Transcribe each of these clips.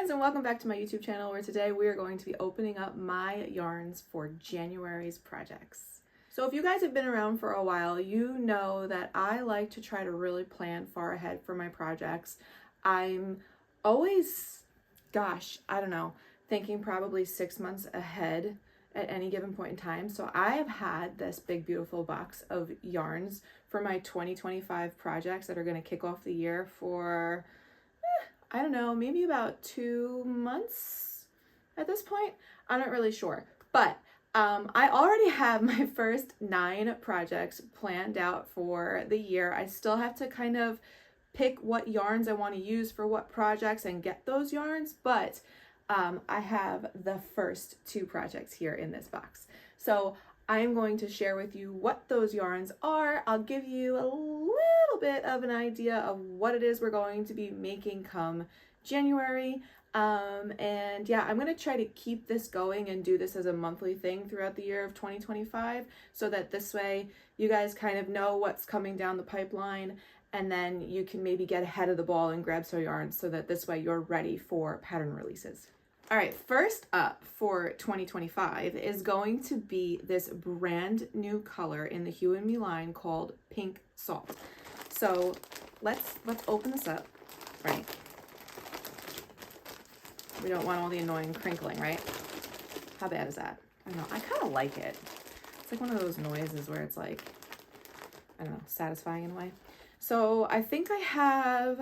friends, and welcome back to my YouTube channel, where today we are going to be opening up my yarns for January's projects. So if you guys have been around for a while, you know that I like to try to really plan far ahead for my projects. I'm always, I don't know, thinking probably 6 months ahead at any given point in time. So I have had this big beautiful box of yarns for my 2025 projects that are going to kick off the year for I don't know, maybe about 2 months at this point. I'm not really sure, but I already have my first 9 projects planned out for the year. I still have to kind of pick what yarns I want to use for what projects and get those yarns, but I have the first 2 projects here in this box. So I'm going to share with you what those yarns are. I'll give you a little bit of an idea of what it is we're going to be making come January. And yeah, I'm going to try to keep this going and do this as a monthly thing throughout the year of 2025, so that this way you guys kind of know what's coming down the pipeline, and then you can maybe get ahead of the ball and grab some yarns so that this way you're ready for pattern releases. All right, first up for 2025 is going to be this brand new color in the Hue and Me line called Pink Salt. So let's open this up, right? We don't want all the annoying crinkling, right? How bad is that? I don't know, I kind of like it. It's like one of those noises where it's like, I don't know, satisfying in a way. So I think I have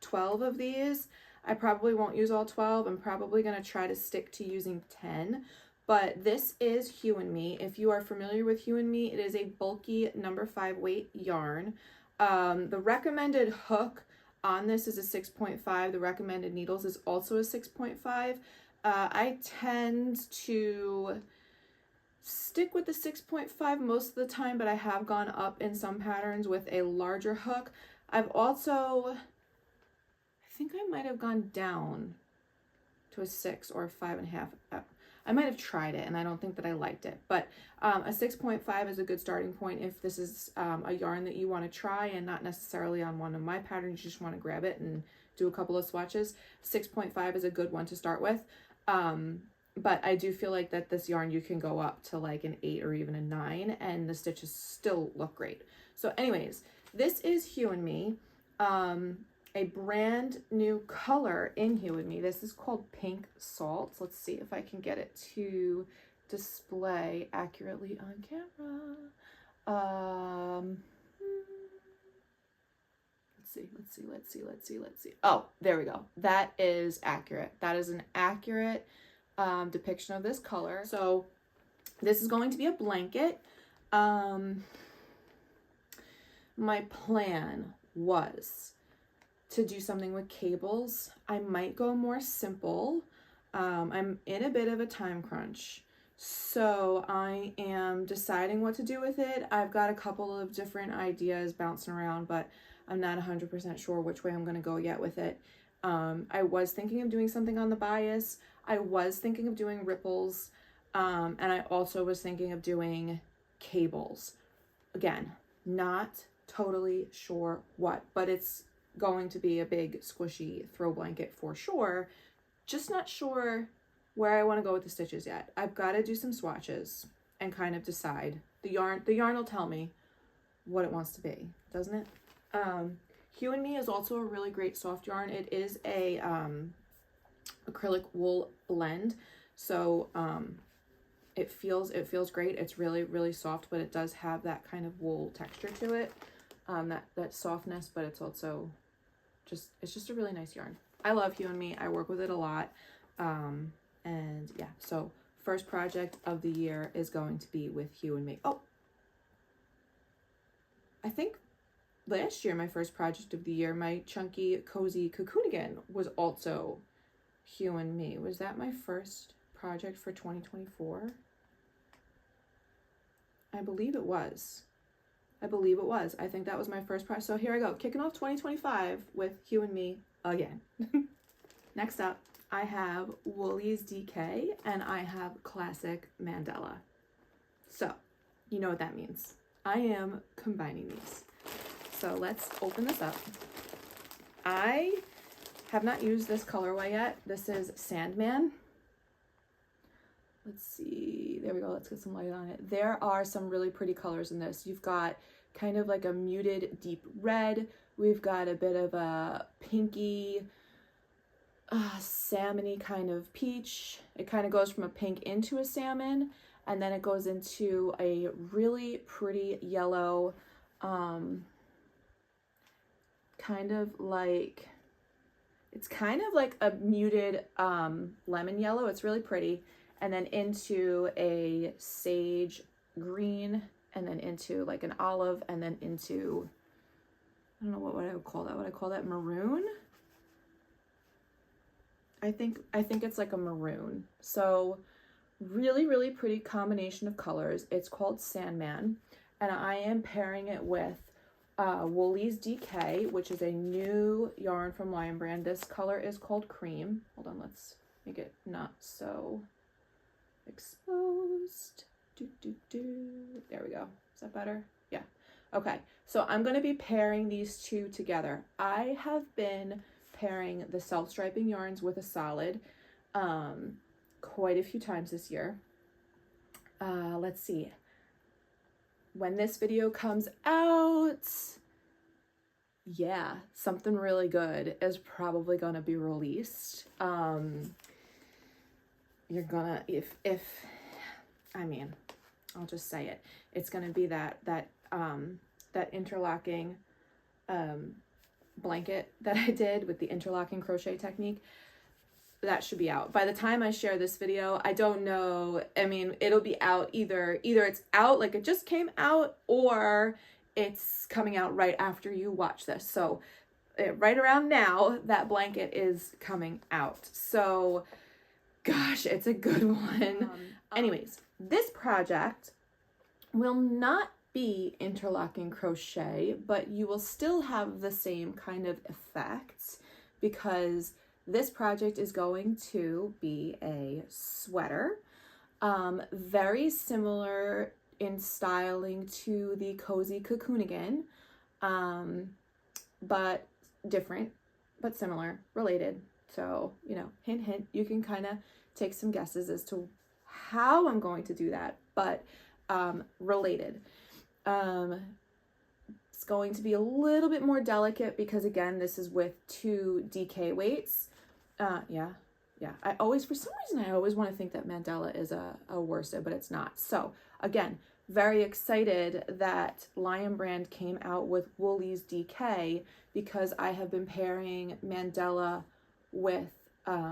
12 of these. I probably won't use all 12. I'm probably going to try to stick to using 10, but this is Hue and Me. If you are familiar with Hue and Me, it is a bulky number 5 weight yarn. The recommended hook on this is a 6.5. The recommended needles is also a 6.5. I tend to stick with the 6.5 most of the time, but I have gone up in some patterns with a larger hook. I've also, I think I might have gone down to a 6 or a 5.5. I might have tried it and I don't think that I liked it, but a 6.5 is a good starting point if this is a yarn that you want to try and not necessarily on one of my patterns. You just want to grab it and do a couple of swatches. 6.5 is a good one to start with, but I do feel like that this yarn you can go up to like an 8 or even a 9 and the stitches still look great. So anyways, this is Hue and Me. A brand new color in Hue and Me. This is called Pink Salt. Let's see if I can get it to display accurately on camera. Let's see. Oh, there we go. That is accurate. That is an accurate depiction of this color. So this is going to be a blanket. My plan was to do something with cables. I might go more simple. I'm in a bit of a time crunch, so I am deciding what to do with it. I've got a couple of different ideas bouncing around, but I'm not 100% sure which way I'm going to go yet with it. I was thinking of doing something on the bias. I was thinking of doing ripples, and I also was thinking of doing cables. Again, not totally sure what, but it's going to be a big squishy throw blanket for sure. Just not sure where I want to go with the stitches yet. I've got to do some swatches and kind of decide. The yarn will tell me what it wants to be, doesn't it? Hue and Me is also a really great soft yarn. It is a acrylic wool blend, so it feels great. It's really soft, but it does have that kind of wool texture to it. That softness, but it's also just a really nice yarn. I love Hue and Me. I work with it a lot. And yeah, so first project of the year is going to be with Hue and Me. Oh, I think last year, my first project of the year, my chunky cozy cocoonigan, was also Hue and Me. Was that my first project for 2024? I believe it was. I think that was my first project. So here I go, kicking off 2025 with Hue and Me again. Next up, I have Wool-Ease DK and I have Classic Mandala. So you know what that means. I am combining these. So let's open this up. I Have not used this colorway yet. This is Sandman. Let's see, there we go, let's get some light on it. There are some really pretty colors in this. You've got kind of like a muted deep red. We've got a bit of a pinky, salmony kind of peach. It kind of goes from a pink into a salmon, and then it goes into a really pretty yellow, kind of like, it's kind of like a muted lemon yellow. It's really pretty. And then into a sage green, and then into like an olive, and then into, I don't know what I would call that. Would I call that maroon? I think it's like a maroon. So really, really pretty combination of colors. It's called Sandman, and I am pairing it with Wool-Ease DK, which is a new yarn from Lion Brand. This color is called Cream. Hold on, let's make it not so exposed. There we go. Is that better? Yeah. Okay. So I'm going to be pairing these two together. I have been pairing the self-striping yarns with a solid quite a few times this year. Let's see. When this video comes out, yeah, something really good is probably going to be released. You're gonna, I mean, I'll just say it. It's gonna be that interlocking blanket that I did with the interlocking crochet technique. That should be out. By the time I share this video, I don't know, I mean, it'll be out either it's out, like it just came out, or it's coming out right after you watch this. So right around now, that blanket is coming out. So gosh, it's a good one. Anyways, this project will not be interlocking crochet, but you will still have the same kind of effects, because this project is going to be a sweater, very similar in styling to the Cozy Cocoonigan, but different, but similar, related. So, you know, hint, hint, you can kind of take some guesses as to how I'm going to do that, but related. It's going to be a little bit more delicate because, again, this is with 2 DK weights. Yeah. I always, for some reason, I always want to think that Mandala is a worsted, but it's not. So, again, very excited that Lion Brand came out with Wool-Ease DK, because I have been pairing Mandala with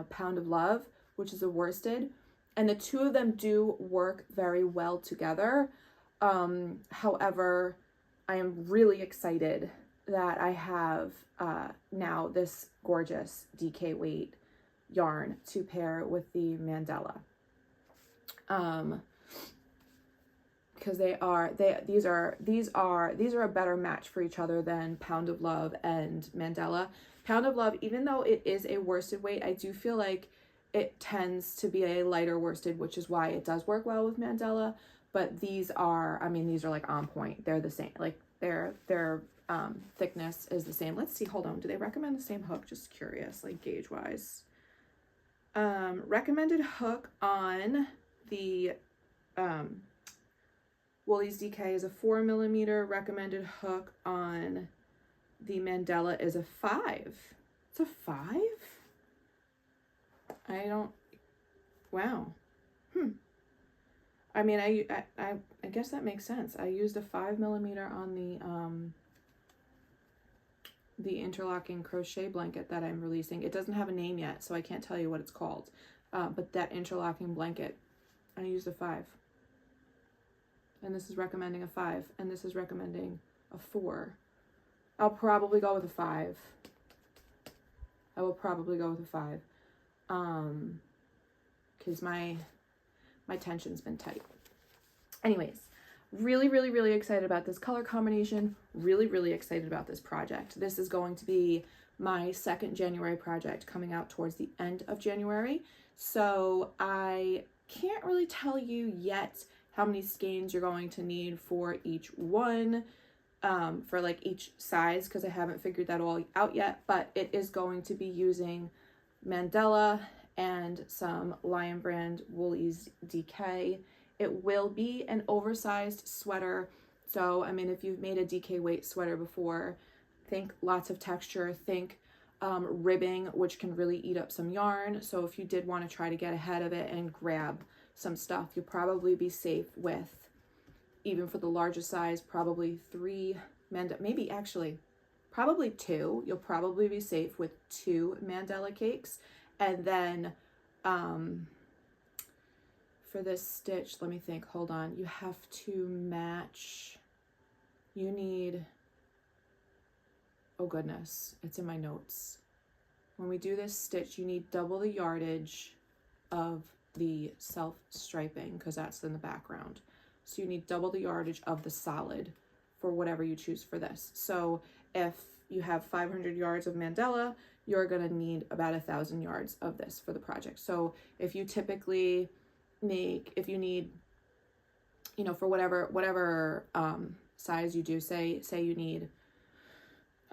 Pound of Love, which is a worsted, and the two of them do work very well together. However, I am really excited that I have now this gorgeous DK weight yarn to pair with the Mandala, because these are a better match for each other than Pound of Love and Mandala. Pound of Love, even though it is a worsted weight, I do feel like it tends to be a lighter worsted, which is why it does work well with Mandala. But these are, I mean, these are like on point. They're the same, like their thickness is the same. Let's see, hold on. Do they recommend the same hook? Just curious, like gauge wise. Recommended hook on the Wool-Ease DK is a 4mm. Recommended hook on the Mandala is a 5. It's a 5? I don't, wow. I mean, I guess that makes sense. I used a 5mm on the interlocking crochet blanket that I'm releasing. It doesn't have a name yet, so I can't tell you what it's called. But that interlocking blanket, I used a 5. And this is recommending a 5, and this is recommending a 4. I'll probably go with a 5. I will probably go with a 5. Because my tension's been tight. Anyways, really excited about this color combination. Really excited about this project. This is going to be my second January project, coming out towards the end of January. So I can't really tell you yet how many skeins you're going to need for each one. for like each size, because I haven't figured that all out yet, but it is going to be using Mandala and some Lion Brand Wool-Ease DK. It will be an oversized sweater. So, I mean, if you've made a DK weight sweater before, think lots of texture, think ribbing, which can really eat up some yarn. So if you did want to try to get ahead of it and grab some stuff, you'll probably be safe with, even for the largest size, probably 3 maybe actually probably 2. You'll probably be safe with 2 Mandala cakes. And then for this stitch, let me think, hold on, you have to match, you need, oh goodness, it's in my notes. When we do this stitch, you need double the yardage of the self striping, because that's in the background. So you need double the yardage of the solid for whatever you choose for this. So if you have 500 yards of Mandala, you're gonna need about 1,000 yards of this for the project. So if you typically make, if you need, you know, for whatever size you do, say you need,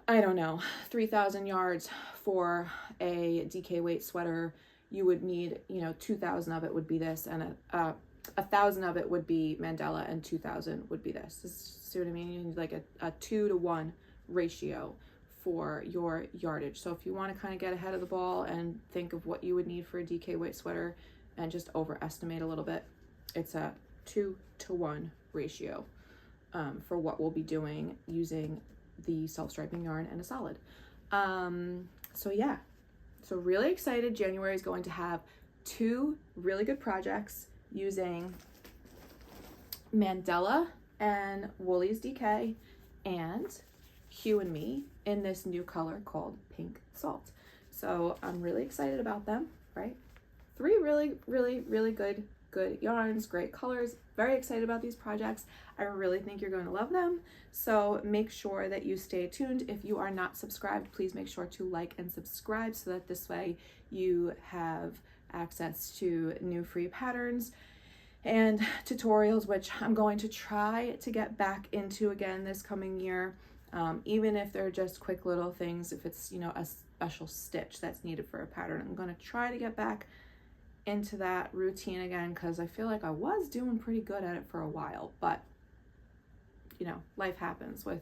I don't know, 3,000 yards for a DK weight sweater, you would need, you know, 2,000 of it would be this, and 1,000 of it would be Mandala, and 2,000 would be this. See what I mean? You need like a 2-to-1 ratio for your yardage. So if you want to kind of get ahead of the ball and think of what you would need for a DK weight sweater and just overestimate a little bit, it's a 2-to-1 ratio for what we'll be doing using the self-striping yarn and a solid. So yeah, so really excited. January is going to have 2 really good projects using Mandala and Wool-Ease DK and Hue and Me in this new color called Pink Salt. So I'm really excited about them, right? 3 really good yarns, great colors. Very excited about these projects. I really think you're going to love them. So make sure that you stay tuned. If you are not subscribed, please make sure to like and subscribe so that this way you have access to new free patterns and tutorials, which I'm going to try to get back into again this coming year. Even if they're just quick little things, if it's, you know, a special stitch that's needed for a pattern, I'm going to try to get back into that routine again, because I feel like I was doing pretty good at it for a while, but you know, life happens with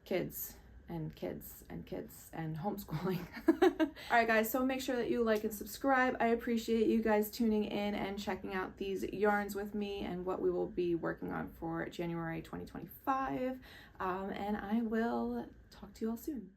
kids and homeschooling. All right guys, so make sure that you like and subscribe. I appreciate you guys tuning in and checking out these yarns with me and what we will be working on for January 2025. And I will talk to you all soon.